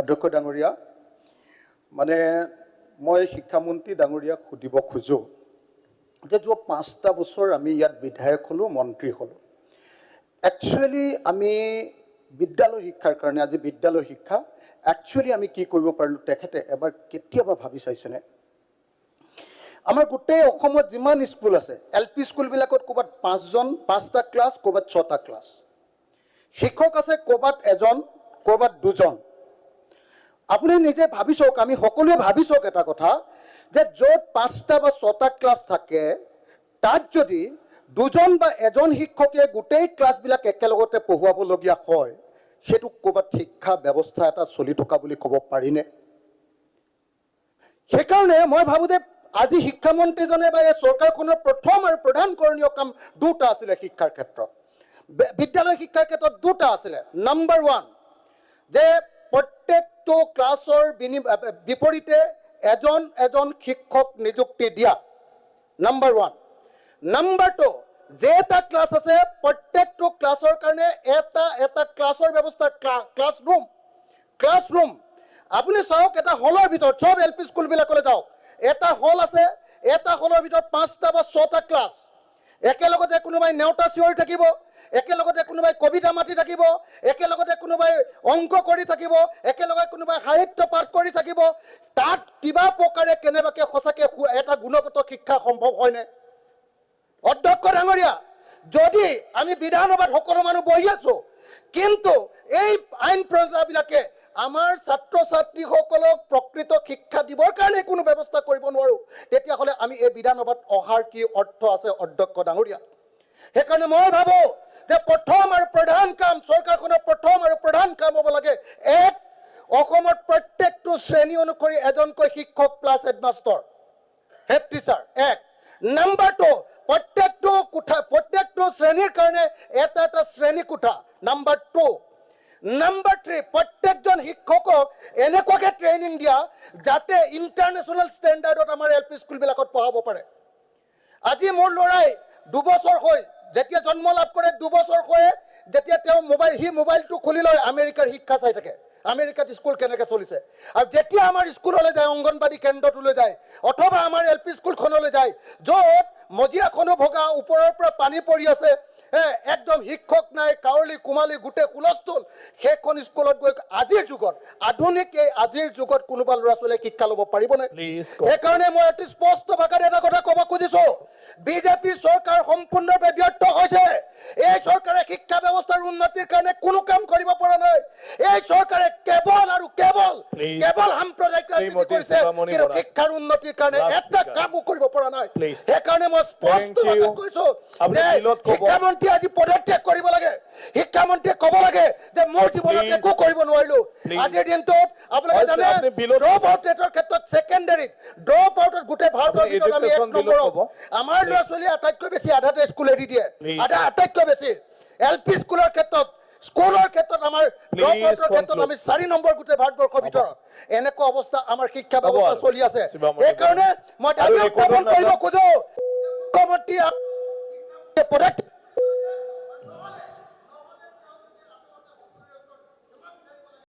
অধ্যক্ষ ডাঙৰীয়া মানে মই শিক্ষামন্ত্ৰী ডাঙৰীয়াক সুধিব খোজো যে যোৱা 5টা বছৰ আমি ইয়াত বিধায়ক হলো মন্ত্ৰী হলো একচুয়ালি আমি বিদ্যালয় শিক্ষাৰ কাৰণে আজি বিদ্যালয় শিক্ষা একচুয়ালি আমি কি কৰিব পাৰিলো তেখেতে এবাৰ কেতিয়াবা ভাবি চাইছেনে আমাৰ গোটেই অসমত যিমান স্কুল আছে এলপি স্কুল বিলাকত কোবাত 5টা ক্লাছ কোবাত 6টা ক্লাছ শিক্ষক আছে কোবাত এজন কোবাত দুজন আপুনি নিজে ভাবি চাওক আমি সকলোৱে ভাবি চাওক এটা কথা যে য'ত 5টা বা 6টা ক্লাছ থাকে তাত যদি দুজন বা এজন শিক্ষকে গোটেই ক্লাছবিলাক একেলগতে পঢ়ুৱাবলগীয়া হয় সেইটো কোবাত শিক্ষা ব্যৱস্থা এটা চলি থকা বুলি ক'ব পাৰিনে সেইকাৰণে মই ভাবো যে আজি শিক্ষামন্ত্ৰীজনে বা এই চৰকাৰখনৰ প্ৰথম আৰু প্ৰধান কৰণীয় কাম দুটা আছিল শিক্ষাৰ ক্ষেত্ৰত বিদ্যালয় শিক্ষাৰ ক্ষেত্ৰত দুটা আছিল নম্বৰ 1 যে প্ৰত্যেকটো ক্লাছৰ বিপৰীতে এজন এজন শিক্ষক নিযুক্তি দিয়া নম্বৰ 1 নম্বৰ 2 যেটা ক্লাছ আছে প্ৰত্যেকটো ক্লাছৰ কাৰণে এটা ক্লাছৰ ব্যৱস্থা ক্লাছৰুম আপুনি চাওক এটা হলৰ ভিতৰত সব এলপি স্কুল বিলাকলৈ যাওক এটা হল আছে এটা হলৰ ভিতৰত 5টা বা 6টা ক্লাছ একেলগতে কোনোবাই নেওতা চিঞৰি থাকিব একেলগতে কোনোবাই কবিতা মাতি থাকিব একেলগতে কোনোবাই অংক কৰি থাকিব একেলগে কোনোবাই সাহিত্য পাঠ কৰি থাকিব তাত কিবা প্ৰকাৰে কেনেবাকে সঁচাকে এটা গুণগত শিক্ষা সম্ভৱ হয়নে অধ্যক্ষ ডাঙৰীয়া যদি আমি বিধানসভাত সকলো মানুহ বহি আছো কিন্তু এই আইন প্ৰণয়নবিলাকে আমাৰ ছাত্ৰ ছাত্ৰীসকলক প্ৰকৃত শিক্ষা দিবৰ কাৰণে কোনো ব্যৱস্থা কৰিব নোৱাৰো তেতিয়াহ'লে আমি এই বিধানসভাত অহাৰ কি অৰ্থ আছে অধ্যক্ষ ডাঙৰীয়া সেইকাৰণে মই ভাবো যে প্ৰথম আৰু প্ৰধান কাম চৰকাৰখনৰ প্ৰথম আৰু প্ৰধান কাম হ'ব লাগে এক অসমত প্ৰত্যেকটো শ্ৰেণী অনুসৰি এজনকৈ শিক্ষক প্লাছ হেডমাষ্টাৰ হেড টিচাৰ এক নম্বৰ 2 প্ৰত্যেকটো শ্ৰেণীৰ কাৰণে এটা শ্ৰেণী কোঠা নম্বৰ 2 নম্বৰ 3 প্ৰত্যেকজন শিক্ষকক এনেকুৱাকে ট্ৰেইনিং দিয়া যাতে ইণ্টাৰনেশ্যনেল ষ্টেণ্ডাৰ্ডত আমাৰ এলপি স্কুলবিলাকত পঢ়াব পাৰে আজি মোৰ ল'ৰাই 2 বছৰ হৈ যেতিয়া জন্ম লাভ কৰে 2 বছৰ হৈ যেতিয়া তেওঁ মোবাইলটো খুলি লয় আমেৰিকাৰ শিক্ষা চাই থাকে আমেৰিকাত স্কুল কেনেকৈ চলিছে আৰু যেতিয়া আমাৰ স্কুললৈ যায় অংগনবাদী কেন্দ্ৰটোলৈ যায় অথবা আমাৰ এলপি স্কুলখনলৈ যায় য'ত মজিয়াখনো ভগা ওপৰৰ পৰা পানী পৰি আছে একদম শিক্ষক নাই কাউলি কুমালি গোটেই হুলস্থুল সেইখন স্কুলত গৈ আজিৰ যুগত আধুনিক এই আজিৰ যুগত কোনোবা ল'ৰা ছোৱালীয়ে শিক্ষা ল'ব পাৰিবনে সেইকাৰণে মই অতি স্পষ্ট ভাষাত এটা কথা ক'ব খুজিছো বিজেপি চৰকাৰ সম্পূৰ্ণৰূপে ব্যৰ্থ হৈছে এই চৰকাৰে শিক্ষা ব্যৱস্থাৰ উন্নতিৰ কাৰণে কোনো কাম কৰিব পৰা নাই এই চৰকাৰে কেৱল সাম্প্ৰদায়িক ৰাজনীতি কৰিছে কিন্তু শিক্ষাৰ উন্নতিৰ কাৰণে এটা কামো কৰিব পৰা নাই সেইকাৰণে মই স্পষ্ট ভাষাত কৈছো শিক্ষামন্ত্ৰী আজি পদত্যাগ কৰিব লাগে শিক্ষামন্ত্ৰীয়ে ক'ব লাগে যে মোৰ জীৱনত একো কৰিব নোৱাৰিলো আজিৰ দিনটোত আপোনালোকে জানে ড্ৰপ আউট ৰেটৰ ক্ষেত্ৰত ছেকেণ্ডাৰীত ড্ৰপ আউটত গোটেই ভাৰতৰ ভিতৰত আমি 1 নম্বৰ আমাৰ ল'ৰা ছোৱালী আটাইতকৈ বেছি আধাতে স্কুল এৰি দিয়ে আটাইতকৈ বেছি এলপি স্কুলৰ ক্ষেত্ৰত আমাৰ ড্ৰপ আউটৰ ক্ষেত্ৰত আমি 4 নম্বৰ গোটেই ভাৰতবৰ্ষৰ ভিতৰত এনেকুৱা অৱস্থা আমাৰ শিক্ষা ব্যৱস্থা চলি আছে সেইকাৰণে মই দাবী উত্থাপন কৰিব খোজো মুখ্যমন্ত্ৰী পদত্যাগ